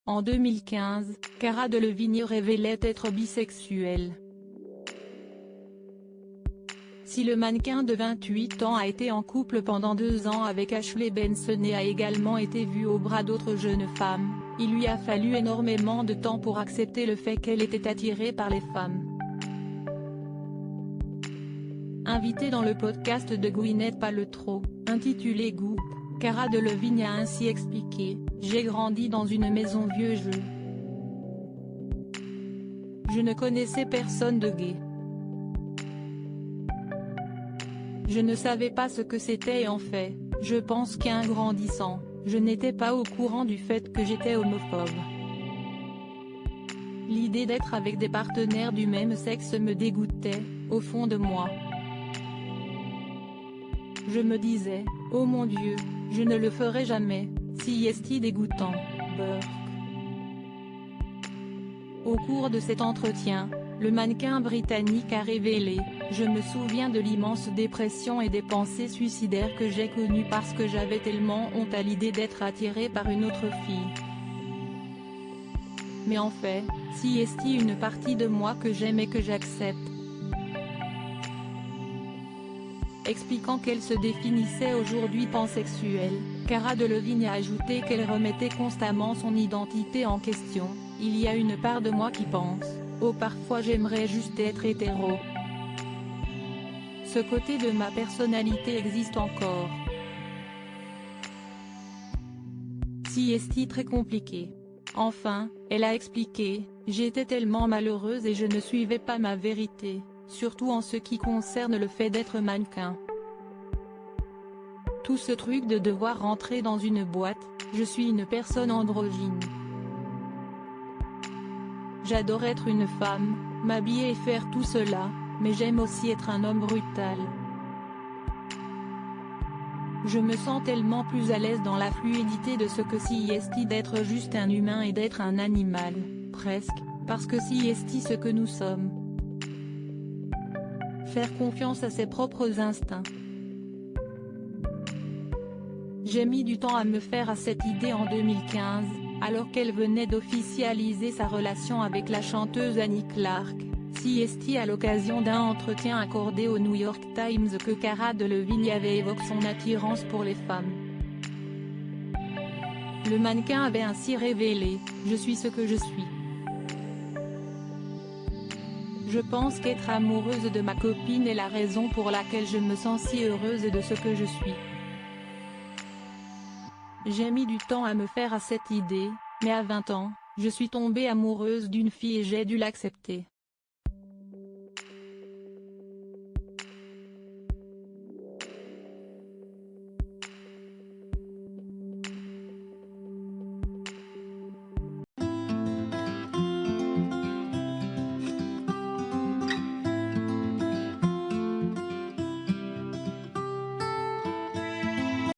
En 2015, Cara Delevingne révélait être bisexuelle. Si le mannequin de 28 ans a été en couple pendant 2 ans avec Ashley Benson et a également été vu au bras d'autres jeunes femmes, il lui a fallu énormément de temps pour accepter le fait qu'elle était attirée par les femmes. Invitée dans le podcast de Gwyneth Paltrow, intitulé Goop, Cara Delevingne a ainsi expliqué « J'ai grandi dans une maison vieux jeu. Je ne connaissais personne de gay. Je ne savais pas ce que c'était et en fait, je pense qu'en grandissant, je n'étais pas au courant du fait que j'étais homophobe. L'idée d'être avec des partenaires du même sexe me dégoûtait, au fond de moi. Je me disais, oh mon Dieu, je ne le ferai jamais, si est dégoûtant, Burke. Au cours de cet entretien, le mannequin britannique a révélé « Je me souviens de l'immense dépression et des pensées suicidaires que j'ai connues parce que j'avais tellement honte à l'idée d'être attiré par une autre fille. Mais en fait, si est une partie de moi que j'aime et que j'accepte. » Expliquant qu'elle se définissait aujourd'hui pansexuelle, Cara Delevingne a ajouté qu'elle remettait constamment son identité en question. Il y a une part de moi qui pense, oh parfois j'aimerais juste être hétéro. Ce côté de ma personnalité existe encore. Si est très compliqué. Enfin, elle a expliqué, j'étais tellement malheureuse et je ne suivais pas ma vérité, surtout en ce qui concerne le fait d'être mannequin. Tout ce truc de devoir rentrer dans une boîte, je suis une personne androgyne. J'adore être une femme, m'habiller et faire tout cela, mais j'aime aussi être un homme brutal. Je me sens tellement plus à l'aise dans la fluidité de ce que si est d'être juste un humain et d'être un animal, presque, parce que si est ce que nous sommes. Faire confiance à ses propres instincts. J'ai mis du temps à me faire à cette idée en 2015, alors qu'elle venait d'officialiser sa relation avec la chanteuse Annie Clark. Si est à l'occasion d'un entretien accordé au New York Times que Cara Delevingne avait évoqué son attirance pour les femmes. Le mannequin avait ainsi révélé « Je suis ce que je suis. Je pense qu'être amoureuse de ma copine est la raison pour laquelle je me sens si heureuse de ce que je suis. J'ai mis du temps à me faire à cette idée, mais à 20 ans, je suis tombée amoureuse d'une fille et j'ai dû l'accepter.